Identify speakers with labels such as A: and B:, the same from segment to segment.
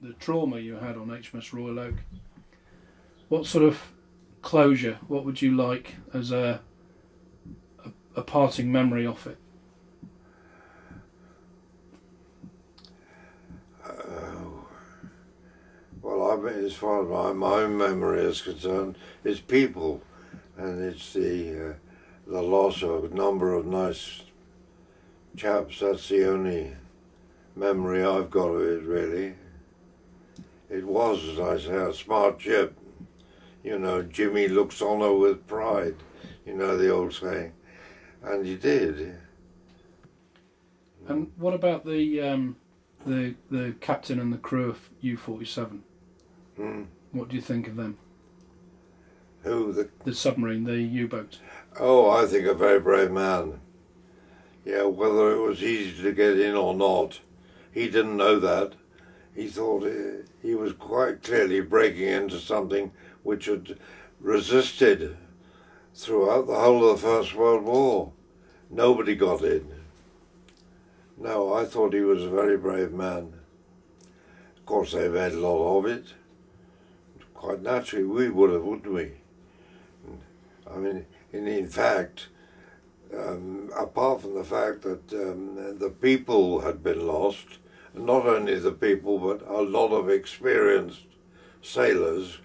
A: the trauma you had on HMS Royal Oak, what sort of closure, what would you like as a parting memory of it?
B: Well, I mean, as far as my own memory is concerned, it's people, and it's the loss of a number of nice chaps. That's the only memory I've got of it, really. It was, as I say, a smart ship. You know, Jimmy looks on her with pride, you know the old saying, and he did.
A: And what about the captain and the crew of U-47? What do you think of them?
B: Who?
A: The submarine, the U-boat.
B: Oh, I think a very brave man. Yeah, whether it was easy to get in or not, he didn't know that. He thought he was quite clearly breaking into something which had resisted throughout the whole of the First World War. Nobody got in. No, I thought he was a very brave man. Of course, they've had a lot of it. Quite naturally, we would have, wouldn't we? I mean, in fact, apart from the fact that the people had been lost, not only the people, but a lot of experienced sailors,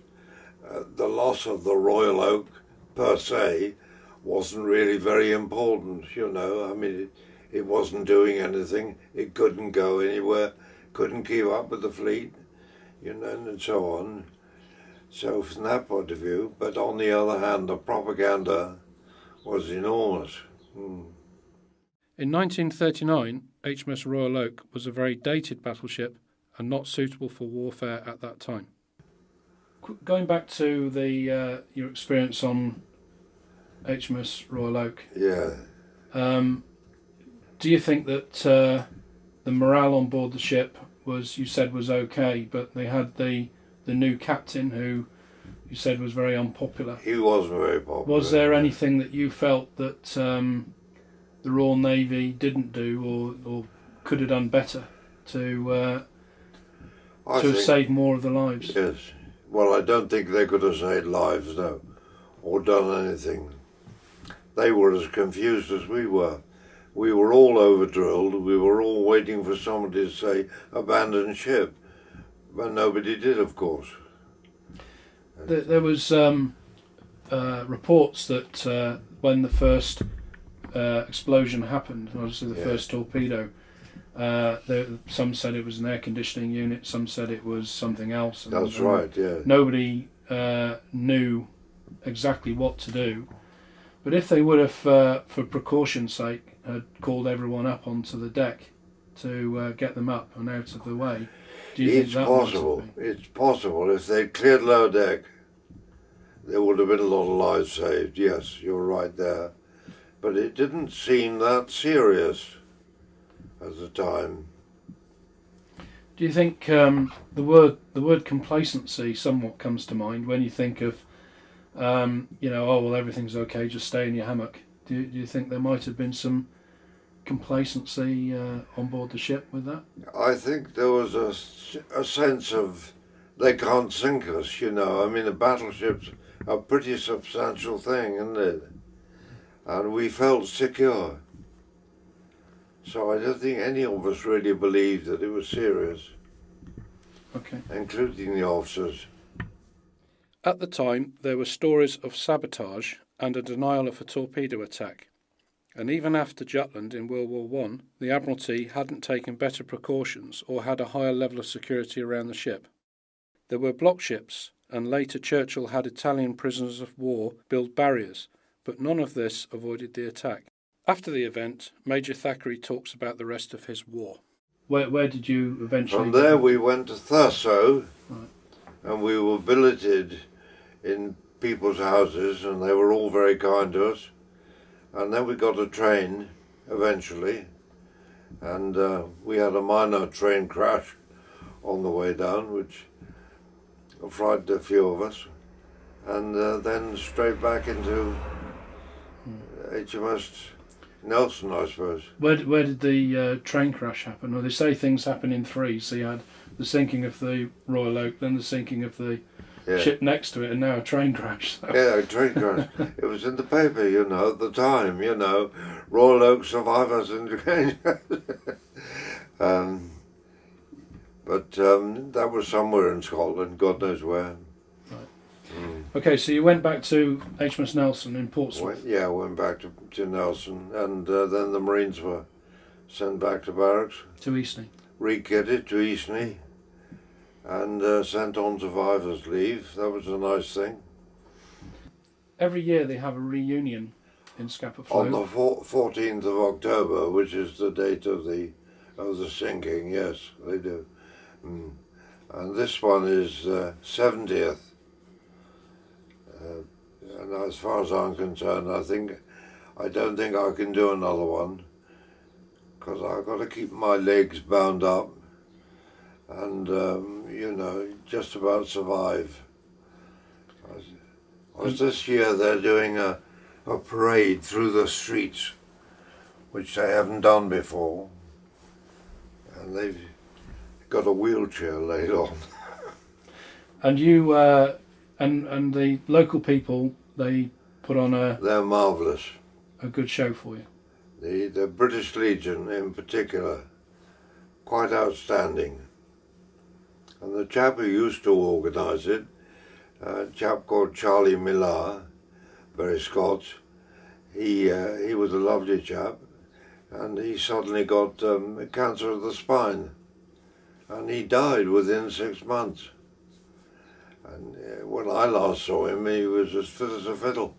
B: the loss of the Royal Oak, per se, wasn't really very important, you know. I mean, it wasn't doing anything. It couldn't go anywhere, couldn't keep up with the fleet, you know, and so on. So from that point of view, but on the other hand, the propaganda was enormous.
A: In 1939, HMS Royal Oak was a very dated battleship and not suitable for warfare at that time. Going back to your experience on HMS Royal Oak,
B: Yeah.
A: do you think that the morale on board the ship was okay, but they had the new captain who you said was very unpopular?
B: He was very popular.
A: Was there anything that you felt that the Royal Navy didn't do or could have done better to have saved more of the lives?
B: Yes. Well, I don't think they could have saved lives, no, or done anything. They were as confused as we were. We were all over-drilled. We were all waiting for somebody to say, abandon ship. But nobody did, of course.
A: There was reports that when the first explosion happened, obviously the first torpedo, some said it was an air conditioning unit, some said it was something else.
B: That's right, yeah.
A: Nobody knew exactly what to do. But if they would have, for precaution's sake, had called everyone up onto the deck to get them up and out of the way, do you think that
B: possible? It's possible. If they'd cleared lower deck, there would have been a lot of lives saved. Yes, you're right there. But it didn't seem that serious at the time.
A: Do you think the word complacency somewhat comes to mind when you think of oh well, everything's okay, just stay in your hammock? Do you think there might have been some complacency on board the ship with that?
B: I think there was a sense of they can't sink us, you know. I mean, a battleship's a pretty substantial thing, isn't it? And we felt secure. So I don't think any of us really believed that it was serious.
A: Okay.
B: Including the officers.
A: At the time, there were stories of sabotage and a denial of a torpedo attack. And even after Jutland in World War I, the Admiralty hadn't taken better precautions or had a higher level of security around the ship. There were block ships, and later Churchill had Italian prisoners of war build barriers, but none of this avoided the attack. After the event, Major Thackeray talks about the rest of his war. Where did you eventually...
B: From there we went to Thurso, right. And we were billeted in people's houses, and they were all very kind to us. And then we got a train, eventually, and we had a minor train crash on the way down, which frightened a few of us. And then straight back into HMS Nelson, I suppose.
A: Where did the train crash happen? Well, they say things happen in threes. So you had the sinking of the Royal Oak, then the sinking of the ship next to it, and now a train crash. So.
B: Yeah, a train crash. It was in the paper, you know, at the time, you know, Royal Oak survivors in train crash. But that was somewhere in Scotland, God knows where.
A: Okay, so you went back to HMS Nelson in Portsmouth.
B: Went back to Nelson, and then the Marines were sent back to barracks.
A: To Eastney.
B: Rekitted to Eastney, and sent on survivors' leave. That was a nice thing.
A: Every year they have a reunion in Scapa Flow.
B: On the 14th of October, which is the date of the sinking, yes, they do. And this one is 70th. And as far as I'm concerned, I don't think I can do another one, because I've got to keep my legs bound up and, you know, just about survive. This year they're doing a parade through the streets, which they haven't done before, and they've got a wheelchair laid on.
A: And you and the local people, they put on
B: They're marvellous.
A: A good show for you.
B: The British Legion in particular, quite outstanding. And the chap who used to organise it, a chap called Charlie Millar, very Scots, he was a lovely chap, and he suddenly got cancer of the spine, and he died within 6 months. And when I last saw him, he was as fit as a fiddle.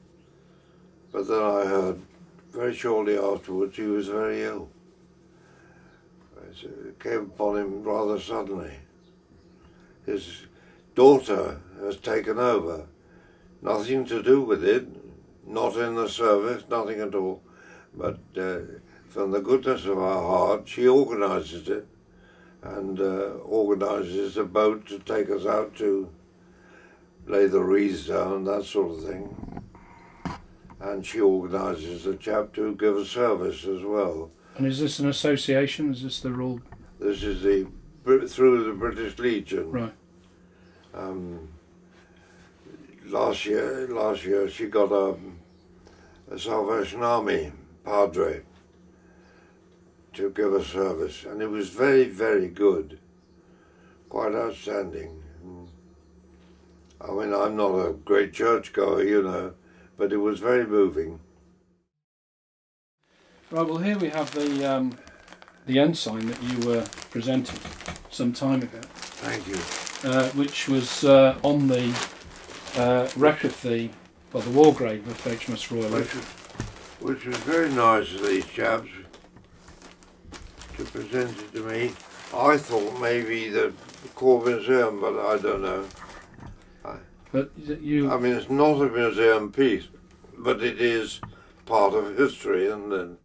B: But then I heard very shortly afterwards he was very ill. It came upon him rather suddenly. His daughter has taken over. Nothing to do with it, not in the service, nothing at all. But from the goodness of her heart, she organises it, and organises a boat to take us out to lay the wreaths down, that sort of thing. And she organises a chap to give a service as well.
A: And is this an association? Is this the rule?
B: This is through the British Legion.
A: Right.
B: Last year she got a Salvation Army padre to give a service, and it was very, very good, quite outstanding. I mean, I'm not a great churchgoer, you know, but it was very moving.
A: Right, well here we have the ensign that you were presented some time ago.
B: Thank you.
A: Which was on the wreck of the war grave of HMS Royal Oak.
B: Which was very nice of these chaps to present it to me. I thought maybe the Corps Museum, but I don't know.
A: But
B: I mean, it's not a museum piece, but it is part of history, and then